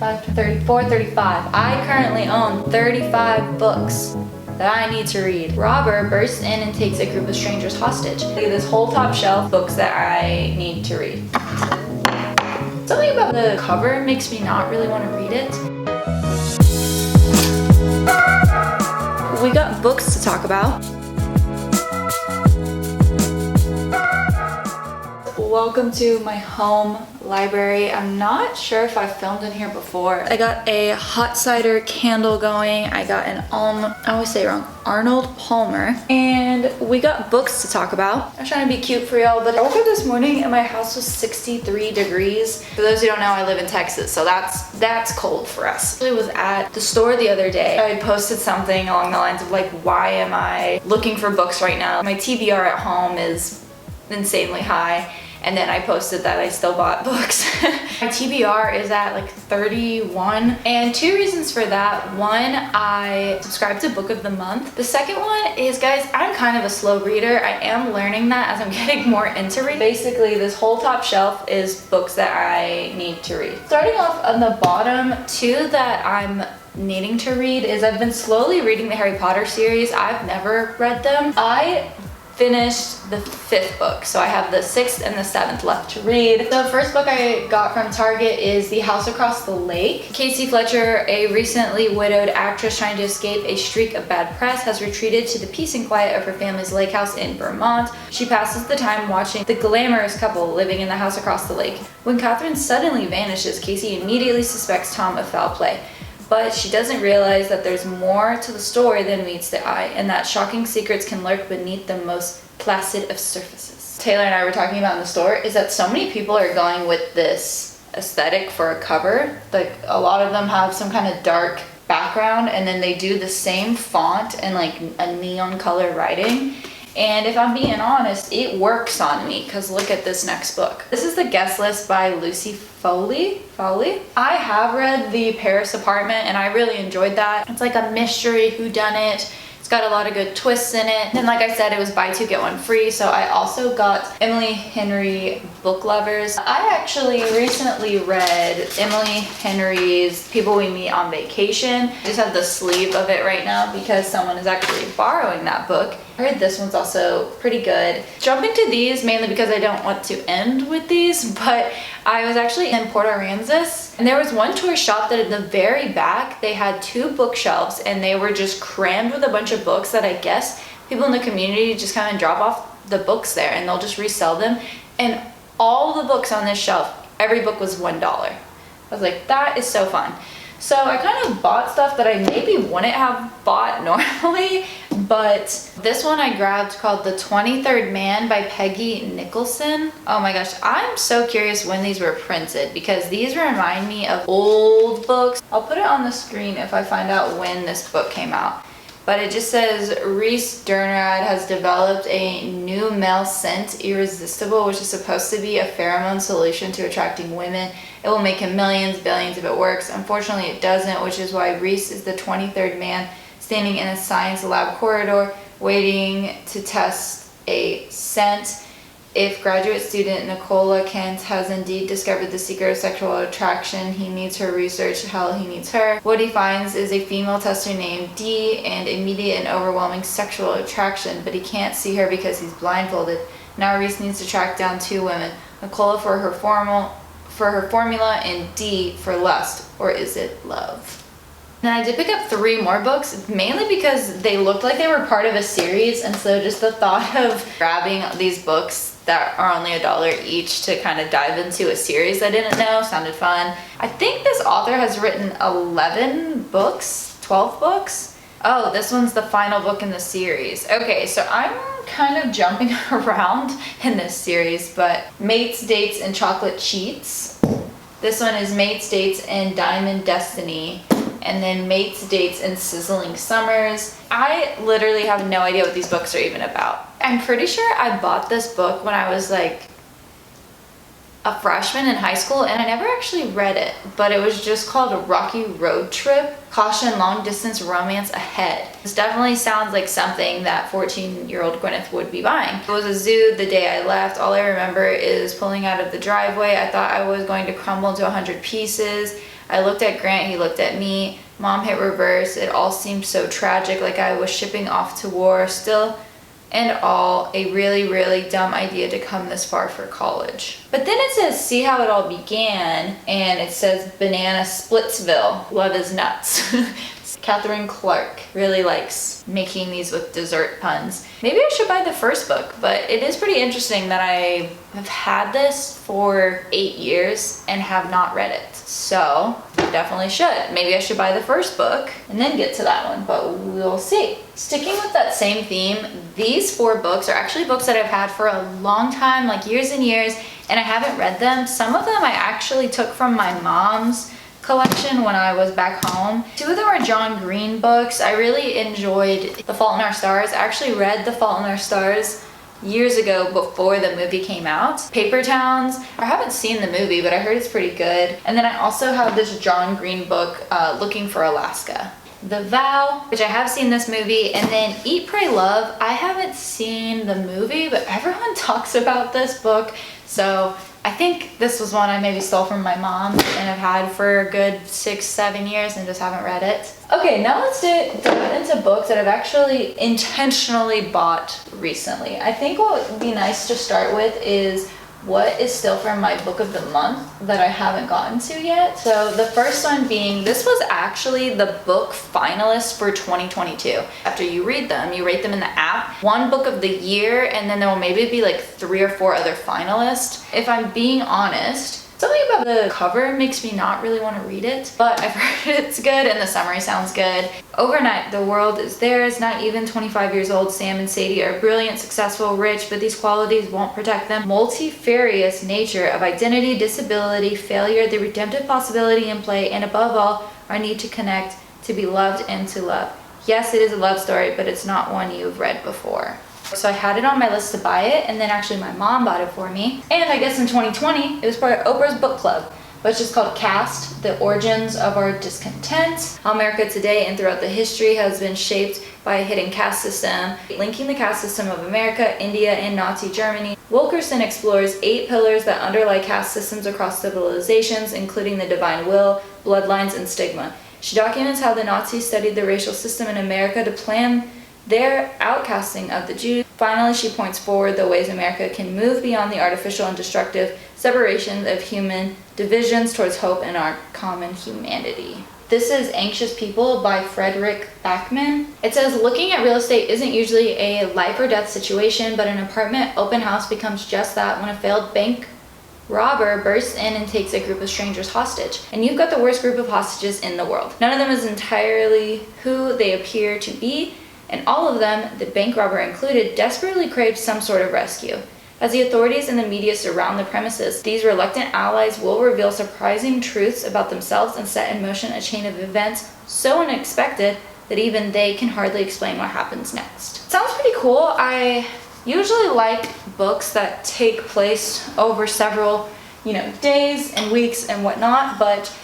5, 34, 35. I currently own 35 books that I need to read. Robber bursts in and takes a group of strangers hostage. Look at this whole top shelf, books that I need to read. Something about the cover makes me not really want to read it. We got books to talk about. Welcome to my home library. I'm not sure if I've filmed in here before. I got a hot cider candle going. I got an I always say it wrong, Arnold Palmer. And we got books to talk about. I'm trying to be cute for y'all, but I woke up this morning and my house was 63 degrees. For those who don't know, I live in Texas, so that's cold for us. I was at the store the other day. I posted something along the lines of like, why am I looking for books right now? My TBR at home is insanely high. And then I posted that I still bought books. My TBR is at like 31. And two reasons for that. One, I subscribed to Book of the Month. The second one is, guys, I'm kind of a slow reader. I am learning that as I'm getting more into reading. Basically, this whole top shelf is books that I need to read. Starting off on the bottom, two that I'm needing to read is I've been slowly reading the Harry Potter series. I've never read them. I finished the 5th book, so I have the 6th and the 7th left to read. The first book I got from Target is The House Across the Lake. Casey Fletcher, a recently widowed actress trying to escape a streak of bad press, has retreated to the peace and quiet of her family's lake house in Vermont. She passes the time watching the glamorous couple living in the house across the lake. When Catherine suddenly vanishes, Casey immediately suspects Tom of foul play. But she doesn't realize that there's more to the story than meets the eye, and that shocking secrets can lurk beneath the most placid of surfaces. Taylor and I were talking about in the store is that so many people are going with this aesthetic for a cover. Like, a lot of them have some kind of dark background, and then they do the same font and like a neon color writing. And if I'm being honest, it works on me, because look at this next book. This is The Guest List by Lucy Foley. I have read The Paris Apartment and I really enjoyed that. It's like a mystery whodunit. It's got a lot of good twists in it. And like I said, it was buy two, get one free. So I also got Emily Henry Book Lovers. I actually recently read Emily Henry's People We Meet on Vacation. I just have the sleeve of it right now because someone is actually borrowing that book. I heard this one's also pretty good. Jumping to these mainly because I don't want to end with these, but I was actually in Port Aransas and there was one toy shop that at the very back they had 2 bookshelves and they were just crammed with a bunch of books that I guess people in the community just kind of drop off the books there and they'll just resell them. And all the books on this shelf, every book was $1. I was like, that is so fun. So I kind of bought stuff that I maybe wouldn't have bought normally, but this one I grabbed called The 23rd Man by Peggy Nicholson. Oh my gosh, I'm so curious when these were printed because these remind me of old books. I'll put it on the screen if I find out when this book came out. But it just says Reese Dernrad has developed a new male scent, Irresistible, which is supposed to be a pheromone solution to attracting women. It will make him millions, billions if it works. Unfortunately, it doesn't, which is why Reese is the 23rd man standing in a science lab corridor waiting to test a scent. If graduate student Nicola Kent has indeed discovered the secret of sexual attraction, he needs her research, hell, he needs her. What he finds is a female tester named Dee and immediate and overwhelming sexual attraction, but he can't see her because he's blindfolded. Now Reese needs to track down 2 women, Nicola for her formula and Dee for lust, or is it love? Then I did pick up 3 more books, mainly because they looked like they were part of a series, and so just the thought of grabbing these books that are only $1 each to kind of dive into a series I didn't know sounded fun. I think this author has written 11 books, 12 books. Oh, this one's the final book in the series. Okay, so I'm kind of jumping around in this series, but Mates, Dates, and Chocolate Cheats. This one is Mates, Dates, and Diamond Destiny. And then Mates, Dates, and Sizzling Summers. I literally have no idea what these books are even about. I'm pretty sure I bought this book when I was like a freshman in high school and I never actually read it, but it was just called A Rocky Road Trip. Caution, long distance romance ahead. This definitely sounds like something that 14-year-old Gwyneth would be buying. It was a zoo the day I left. All I remember is pulling out of the driveway. I thought I was going to crumble into 100 pieces. I looked at Grant, he looked at me. Mom hit reverse. It all seemed so tragic, like I was shipping off to war. Still and all, a really, really dumb idea to come this far for college. But then it says, see how it all began, and it says Banana Splitsville. Love is nuts. Catherine Clark really likes making these with dessert puns. Maybe I should buy the first book, but it is pretty interesting that I have had this for 8 years and have not read it. So I definitely should. Maybe I should buy the first book and then get to that one, but we'll see. Sticking with that same theme, these 4 books are actually books that I've had for a long time, like years and years, and I haven't read them. Some of them I actually took from my mom's collection when I was back home. 2 of them are John Green books. I really enjoyed The Fault in Our Stars. I actually read The Fault in Our Stars years ago before the movie came out. Paper Towns, I haven't seen the movie, but I heard it's pretty good. And then I also have this John Green book, Looking for Alaska. The Vow, which I have seen this movie, and then Eat, Pray, Love. I haven't seen the movie, but everyone talks about this book, so I think this was one I maybe stole from my mom and have had for a good 6-7 years and just haven't read it. Okay, now let's dive into books that I've actually intentionally bought recently. I think what would be nice to start with is what is still from my book of the month that I haven't gotten to yet. So the first one being, this was actually the book finalist for 2022. After you read them, you rate them in the app, one book of the year, and then there will maybe be like 3 or 4 other finalists. If I'm being honest, something about the cover makes me not really want to read it, but I've heard it's good and the summary sounds good. Overnight, the world is theirs. Not even 25 years old, Sam and Sadie are brilliant, successful, rich, but these qualities won't protect them. Multifarious nature of identity, disability, failure, the redemptive possibility in play, and above all, our need to connect, to be loved, and to love. Yes, it is a love story, but it's not one you've read before. So I had it on my list to buy it, and then actually my mom bought it for me. And I guess in 2020, it was part of Oprah's book club, which is called Caste, The Origins of Our Discontent. How America today and throughout the history has been shaped by a hidden caste system, linking the caste system of America, India, and Nazi Germany. Wilkerson explores 8 pillars that underlie caste systems across civilizations, including the divine will, bloodlines, and stigma. She documents how the Nazis studied the racial system in America to plan their outcasting of the Jews. Finally, she points forward the ways America can move beyond the artificial and destructive separation of human divisions towards hope and our common humanity. This is Anxious People by Frederick Backman. It says, looking at real estate isn't usually a life or death situation, but an apartment open house becomes just that when a failed bank robber bursts in and takes a group of strangers hostage. And you've got the worst group of hostages in the world. None of them is entirely who they appear to be, and all of them, the bank robber included, desperately craved some sort of rescue. As the authorities and the media surround the premises, these reluctant allies will reveal surprising truths about themselves and set in motion a chain of events so unexpected that even they can hardly explain what happens next. Sounds pretty cool. I usually like books that take place over several, days and weeks and whatnot, but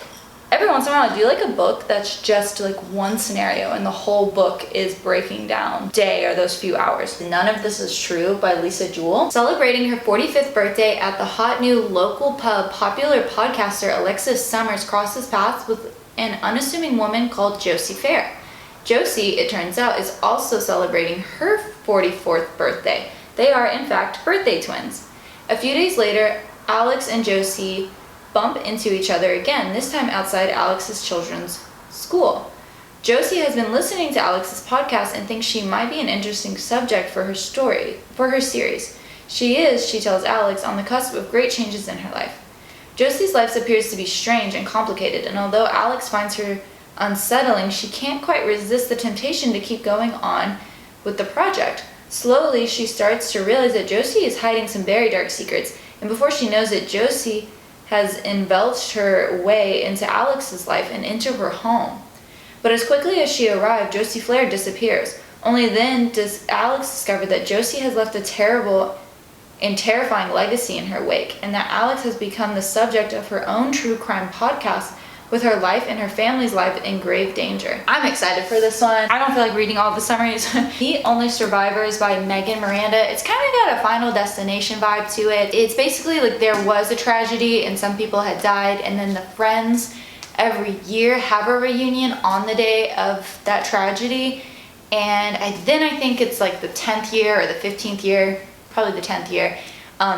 every once in a while I do like a book that's just like one scenario and the whole book is breaking down day or those few hours. None of This Is True by Lisa Jewell. Celebrating her 45th birthday at the hot new local pub, popular podcaster Alexis Summers crosses paths with an unassuming woman called Josie Fair. Josie, it turns out, is also celebrating her 44th birthday. They are, in fact, birthday twins. A few days later, Alex and Josie bump into each other again, this time outside Alex's children's school. Josie has been listening to Alex's podcast and thinks she might be an interesting subject for her series. She is, she tells Alex, on the cusp of great changes in her life. Josie's life appears to be strange and complicated, and although Alex finds her unsettling, she can't quite resist the temptation to keep going on with the project. Slowly, she starts to realize that Josie is hiding some very dark secrets, and before she knows it, Josie has indulged her way into Alex's life and into her home. But as quickly as she arrived, Josie Flair disappears. Only then does Alex discover that Josie has left a terrible and terrifying legacy in her wake, and that Alex has become the subject of her own true crime podcast, with her life and her family's life in grave danger. I'm excited for this one. I don't feel like reading all the summaries. The Only Survivors by Megan Miranda. It's kind of got a Final Destination vibe to it. It's basically like there was a tragedy and some people had died, and then the friends every year have a reunion on the day of that tragedy. And then I think it's like the 10th year or the 15th year, probably the 10th year,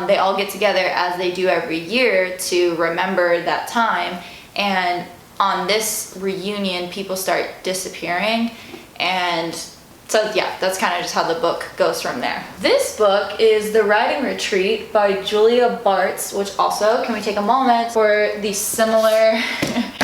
they all get together as they do every year to remember that time. And on this reunion, people start disappearing. And so yeah, that's kind of just how the book goes from there. This book is The Writing Retreat by Julia Bartz, which also, can we take a moment for the similar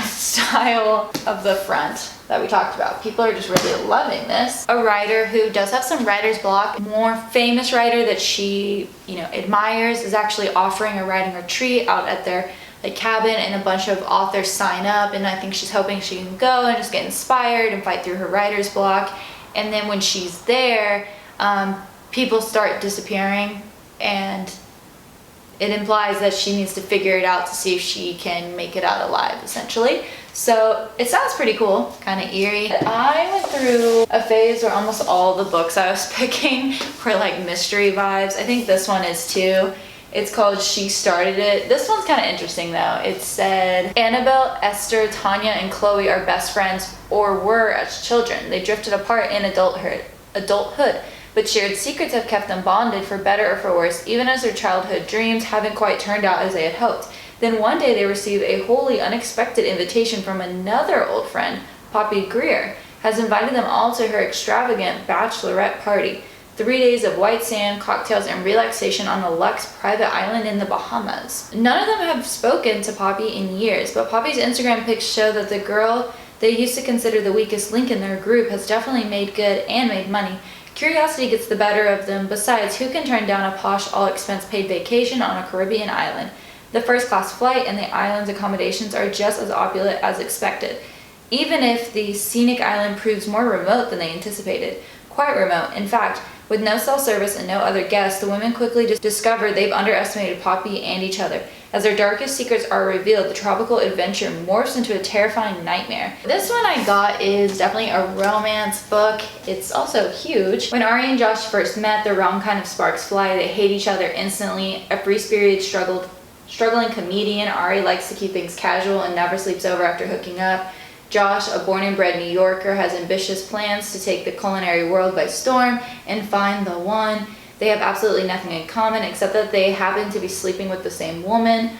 style of the front that we talked about. People are just really loving this. A writer who does have some writer's block, more famous writer that she, admires, is actually offering a writing retreat out at their cabin, and a bunch of authors sign up, and I think she's hoping she can go and just get inspired and fight through her writer's block. And then when she's there, people start disappearing, and it implies that she needs to figure it out to see if she can make it out alive, essentially. So it sounds pretty cool, kind of eerie. I went through a phase where almost all the books I was picking were like mystery vibes. I think this one is too. It's called She Started It. This one's kind of interesting though. It said, Annabelle, Esther, Tanya, and Chloe are best friends, or were as children. They drifted apart in adulthood, but shared secrets have kept them bonded for better or for worse, even as their childhood dreams haven't quite turned out as they had hoped. Then one day they receive a wholly unexpected invitation from another old friend. Poppy Greer has invited them all to her extravagant bachelorette party. 3 days of white sand, cocktails, and relaxation on a luxe private island in the Bahamas. None of them have spoken to Poppy in years, but Poppy's Instagram pics show that the girl they used to consider the weakest link in their group has definitely made good and made money. Curiosity gets the better of them. Besides, who can turn down a posh, all-expense-paid vacation on a Caribbean island? The first-class flight and the island's accommodations are just as opulent as expected, even if the scenic island proves more remote than they anticipated. Quite remote. In fact, with no cell service and no other guests, the women quickly discover they've underestimated Poppy and each other. As their darkest secrets are revealed, the tropical adventure morphs into a terrifying nightmare. This one I got is definitely a romance book. It's also huge. When Ari and Josh first met, the wrong kind of sparks fly. They hate each other instantly. A free-spirited, struggling comedian, Ari likes to keep things casual and never sleeps over after hooking up. Josh, a born and bred New Yorker, has ambitious plans to take the culinary world by storm and find the one. They have absolutely nothing in common except that they happen to be sleeping with the same woman.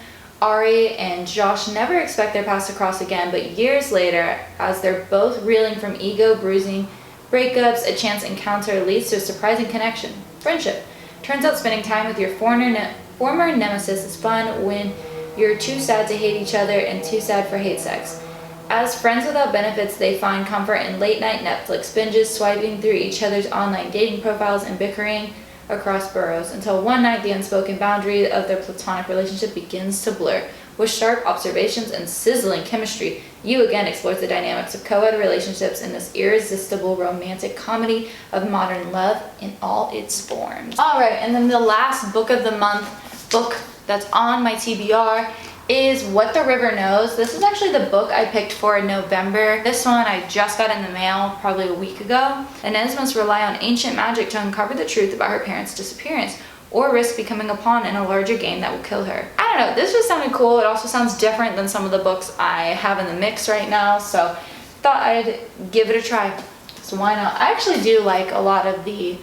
Ari and Josh never expect their paths to cross again, but years later, as they're both reeling from ego-bruising breakups, a chance encounter leads to a surprising connection, friendship. Turns out spending time with your former nemesis is fun when you're too sad to hate each other and too sad for hate sex. As friends without benefits, they find comfort in late-night Netflix binges, swiping through each other's online dating profiles and bickering across boroughs, until one night the unspoken boundary of their platonic relationship begins to blur. With sharp observations and sizzling chemistry, you again explore the dynamics of co-ed relationships in this irresistible romantic comedy of modern love in all its forms. Alright, and then the last book of the month, book that's on my TBR, is What the River Knows. This is actually the book I picked for November. This one I just got in the mail probably a week ago. Inez must rely on ancient magic to uncover the truth about her parents' disappearance, or risk becoming a pawn in a larger game that will kill her. I don't know, this just sounded cool. It also sounds different than some of the books I have in the mix right now, so thought I'd give it a try. So why not? I actually do like a lot of the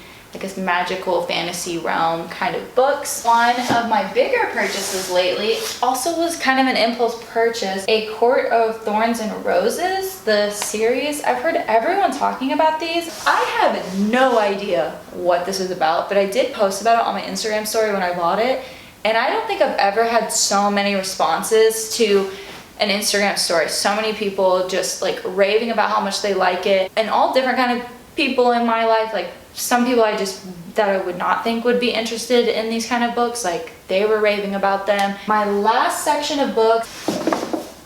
magical fantasy realm kind of books. One of my bigger purchases lately also was kind of an impulse purchase. A Court of Thorns and Roses, the series. I've heard everyone talking about these. I have no idea what this is about, but I did post about it on my Instagram story when I bought it, and I don't think I've ever had so many responses to an Instagram story. So many people just raving about how much they like it, and all different kind of people in my life, some people that I would not think would be interested in these kind of books, they were raving about them. My last section of books,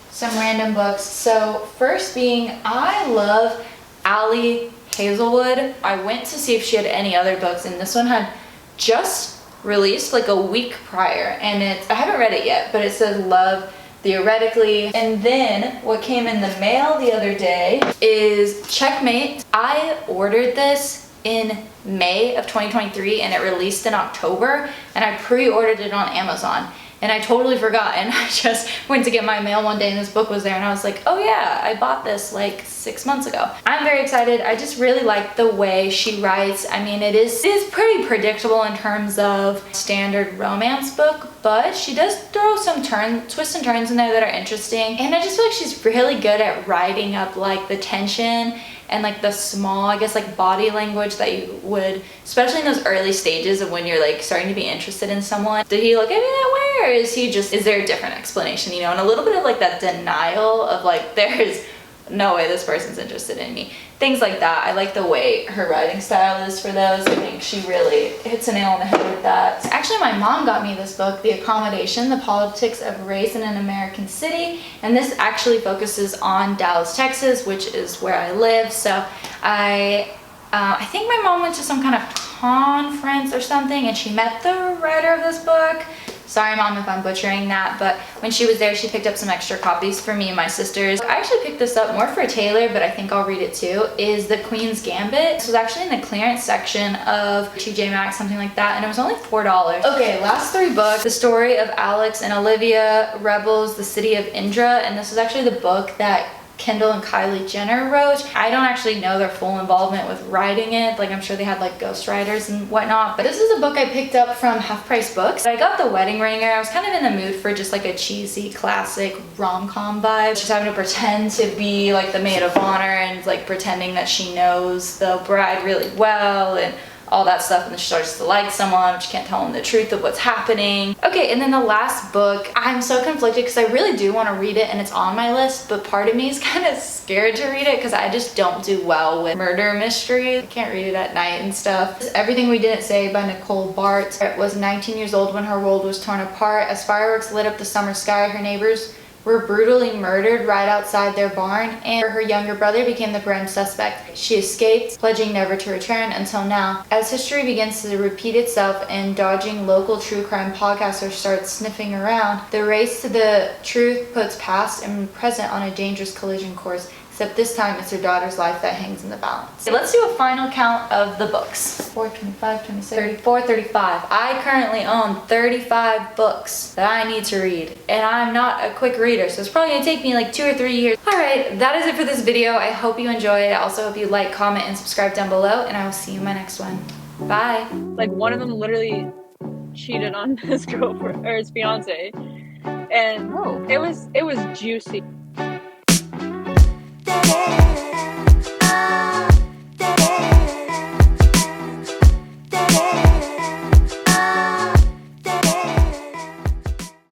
some random books. So first being, I love Allie Hazelwood. I went to see if she had any other books, and this one had just released a week prior, and I haven't read it yet, but it says Love Theoretically. And then what came in the mail the other day is Checkmate. I ordered this in May of 2023 and it released in October, and I pre-ordered it on Amazon, and I totally forgot, and I just went to get my mail one day and this book was there and I was like, oh yeah, I bought this like 6 months ago. I'm very excited. I just really like the way she writes. I mean, it is pretty predictable in terms of standard romance book, but she does throw some twists and turns in there that are interesting, and I just feel like she's really good at writing up like the tension and like the small, I guess, like body language that you would, especially in those early stages of when you're like starting to be interested in someone. Did he look at me that way, or is there a different explanation, you know? And a little bit of like that denial of like, there's no way this person's interested in me. Things like that. I like the way her writing style is for those. I think she really hits a nail on the head with that. Actually, my mom got me this book, The Accommodation, The Politics of Race in an American City. And this actually focuses on Dallas, Texas, which is where I live. So I think my mom went to some kind of conference or something and she met the writer of this book. Sorry, Mom, if I'm butchering that, but when she was there, she picked up some extra copies for me and my sisters. I actually picked this up more for Taylor, but I think I'll read it too, is The Queen's Gambit. This was actually in the clearance section of TJ Maxx, something like that, and it was only $4. Okay, last 3 books. The Story of Alex and Olivia Rebels, The City of Indra, and this was actually the book that Kendall and Kylie Jenner wrote. I don't actually know their full involvement with writing it. Like, I'm sure they had like ghostwriters and whatnot, but this is a book I picked up from Half Price Books. I got The Wedding Ringer. I was kind of in the mood for just like a cheesy classic rom-com vibe. Just having to pretend to be like the maid of honor and like pretending that she knows the bride really well and all that stuff, and then she starts to like someone, but she can't tell them the truth of what's happening. Okay, and then the last book, I'm so conflicted because I really do want to read it and it's on my list, but part of me is kind of scared to read it because I just don't do well with murder mysteries. I can't read it at night and stuff. Everything We Didn't Say by Nicole Bart. Was 19 years old when her world was torn apart. As fireworks lit up the summer sky, her neighbors were brutally murdered right outside their barn, and her younger brother became the prime suspect. She escaped, pledging never to return until now. As history begins to repeat itself and dodging local true crime podcasters start sniffing around, the race to the truth puts past and present on a dangerous collision course. Except this time it's her daughter's life that hangs in the balance. Okay, let's do a final count of the books. 4, 25, 26, 34, 35. I currently own 35 books that I need to read. And I'm not a quick reader, so it's probably gonna take me like 2 or 3 years. Alright, that is it for this video. I hope you enjoyed. I also hope you like, comment, and subscribe down below, and I will see you in my next one. Bye. Like, one of them literally cheated on his girlfriend, or his fiance. And it was juicy. Yeah.